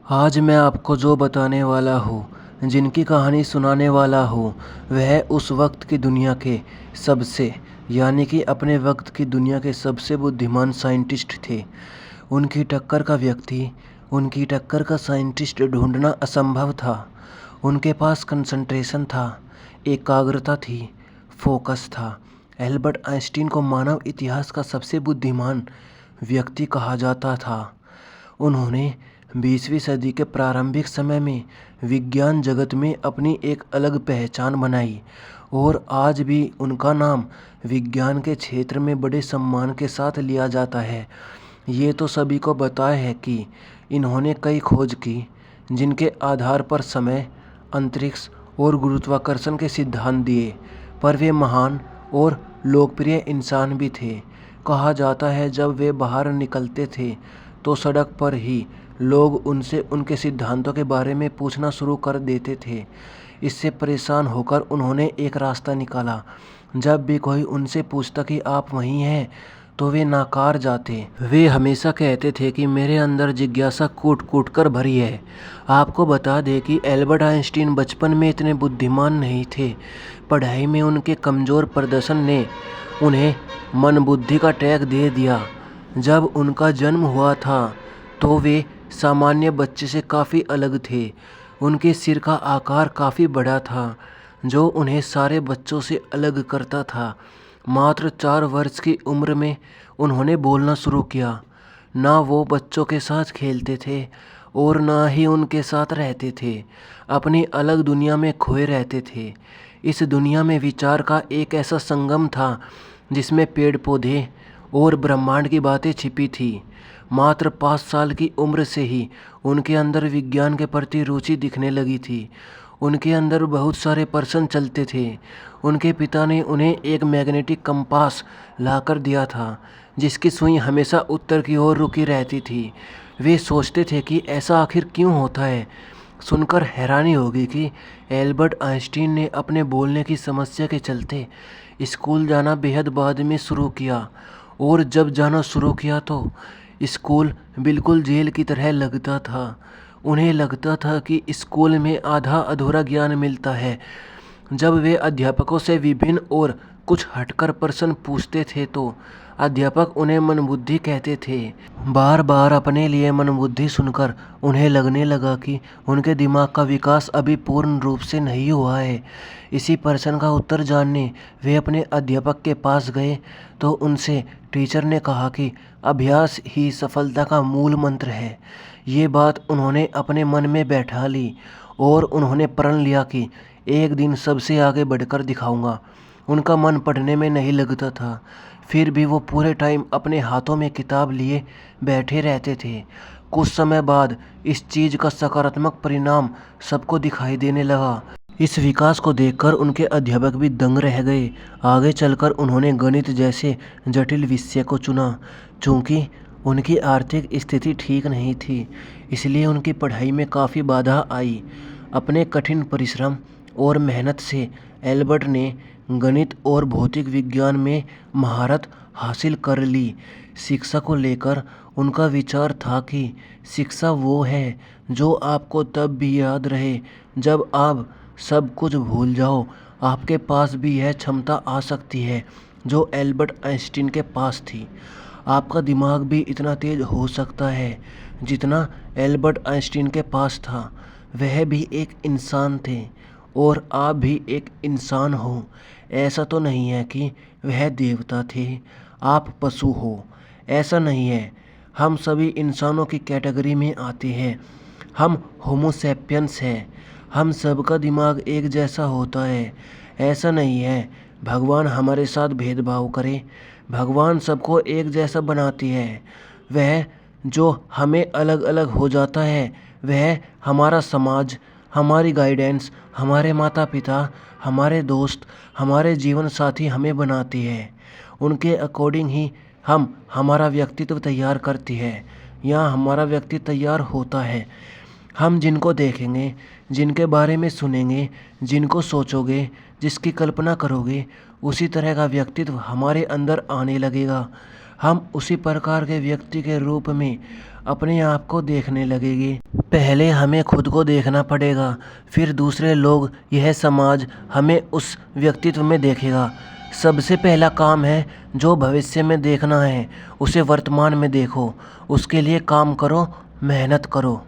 आज मैं आपको जो बताने वाला हूँ, जिनकी कहानी सुनाने वाला हूँ, वह उस वक्त की दुनिया के सबसे यानी कि अपने वक्त की दुनिया के सबसे बुद्धिमान साइंटिस्ट थे। उनकी टक्कर का व्यक्ति, उनकी टक्कर का साइंटिस्ट ढूंढना असंभव था। उनके पास कंसंट्रेशन था, एकाग्रता थी, फोकस था। एल्बर्ट आइंस्टीन को मानव इतिहास का सबसे बुद्धिमान व्यक्ति कहा जाता था। उन्होंने 20वीं सदी के प्रारंभिक समय में विज्ञान जगत में अपनी एक अलग पहचान बनाई और आज भी उनका नाम विज्ञान के क्षेत्र में बड़े सम्मान के साथ लिया जाता है। ये तो सभी को पता है कि इन्होंने कई खोज की जिनके आधार पर समय, अंतरिक्ष और गुरुत्वाकर्षण के सिद्धांत दिए, पर वे महान और लोकप्रिय इंसान भी थे। कहा जाता है जब वे बाहर निकलते थे तो सड़क पर ही लोग उनसे उनके सिद्धांतों के बारे में पूछना शुरू कर देते थे। इससे परेशान होकर उन्होंने एक रास्ता निकाला। जब भी कोई उनसे पूछता कि आप वहीं हैं तो वे नाकार जाते। वे हमेशा कहते थे कि मेरे अंदर जिज्ञासा कूट कूट कर भरी है। आपको बता दें कि एल्बर्ट आइंस्टीन बचपन में इतने बुद्धिमान नहीं थे। पढ़ाई में उनके कमज़ोर प्रदर्शन ने उन्हें मन बुद्धि का टैग दे दिया। जब उनका जन्म हुआ था तो वे सामान्य बच्चे से काफ़ी अलग थे। उनके सिर का आकार काफ़ी बड़ा था, जो उन्हें सारे बच्चों से अलग करता था। मात्र 4 वर्ष की उम्र में उन्होंने बोलना शुरू किया। ना वो बच्चों के साथ खेलते थे और ना ही उनके साथ रहते थे। अपनी अलग दुनिया में खोए रहते थे। इस दुनिया में विचार का एक ऐसा संगम था जिसमें पेड़ पौधे और ब्रह्मांड की बातें छिपी थी। मात्र 5 साल की उम्र से ही उनके अंदर विज्ञान के प्रति रुचि दिखने लगी थी। उनके अंदर बहुत सारे प्रश्न चलते थे। उनके पिता ने उन्हें एक मैग्नेटिक कंपास लाकर दिया था, जिसकी सुई हमेशा उत्तर की ओर रुकी रहती थी। वे सोचते थे कि ऐसा आखिर क्यों होता है। सुनकर हैरानी होगी कि एल्बर्ट आइंस्टीन ने अपने बोलने की समस्या के चलते स्कूल जाना बेहद बाद में शुरू किया, और जब जाना शुरू किया तो स्कूल बिल्कुल जेल की तरह लगता था। उन्हें लगता था कि स्कूल में आधा अधूरा ज्ञान मिलता है। जब वे अध्यापकों से विभिन्न और कुछ हटकर प्रश्न पूछते थे तो अध्यापक उन्हें मनबुद्धि कहते थे। बार बार अपने लिए मनबुद्धि सुनकर उन्हें लगने लगा कि उनके दिमाग का विकास अभी पूर्ण रूप से नहीं हुआ है। इसी प्रश्न का उत्तर जानने वे अपने अध्यापक के पास गए तो उनसे टीचर ने कहा कि अभ्यास ही सफलता का मूल मंत्र है। ये बात उन्होंने अपने मन में बैठा ली और उन्होंने प्रण लिया कि एक दिन सबसे आगे बढ़कर दिखाऊंगा। उनका मन पढ़ने में नहीं लगता था, फिर भी वो पूरे टाइम अपने हाथों में किताब लिए बैठे रहते थे। कुछ समय बाद इस चीज़ का सकारात्मक परिणाम सबको दिखाई देने लगा। इस विकास को देखकर उनके अध्यापक भी दंग रह गए। आगे चलकर उन्होंने गणित जैसे जटिल विषय को चुना। चूँकि उनकी आर्थिक स्थिति ठीक नहीं थी, इसलिए उनकी पढ़ाई में काफ़ी बाधा आई। अपने कठिन परिश्रम और मेहनत से एल्बर्ट ने गणित और भौतिक विज्ञान में महारत हासिल कर ली। शिक्षा को लेकर उनका विचार था कि शिक्षा वो है जो आपको तब भी याद रहे जब आप सब कुछ भूल जाओ। आपके पास भी यह क्षमता आ सकती है जो एल्बर्ट आइंस्टीन के पास थी। आपका दिमाग भी इतना तेज हो सकता है जितना एल्बर्ट आइंस्टीन के पास था। वह भी एक इंसान थे और आप भी एक इंसान हो। ऐसा तो नहीं है कि वह देवता थे, आप पशु हो। ऐसा नहीं है। हम सभी इंसानों की कैटेगरी में आते हैं। हम होमो सैपियंस हैं। हम सबका दिमाग एक जैसा होता है। ऐसा नहीं है भगवान हमारे साथ भेदभाव करे। भगवान सबको एक जैसा बनाती है। वह जो हमें अलग अलग हो जाता है वह हमारा समाज, हमारी गाइडेंस, हमारे माता पिता, हमारे दोस्त, हमारे जीवन साथी हमें बनाती है। उनके अकॉर्डिंग ही हम हमारा व्यक्तित्व तैयार करती है या हमारा व्यक्ति तैयार होता है। हम जिनको देखेंगे, जिनके बारे में सुनेंगे, जिनको सोचोगे, जिसकी कल्पना करोगे, उसी तरह का व्यक्तित्व हमारे अंदर आने लगेगा। हम उसी प्रकार के व्यक्ति के रूप में अपने आप को देखने लगेंगे। पहले हमें खुद को देखना पड़ेगा, फिर दूसरे लोग, यह समाज हमें उस व्यक्तित्व में देखेगा। सबसे पहला काम है जो भविष्य में देखना है उसे वर्तमान में देखो, उसके लिए काम करो, मेहनत करो।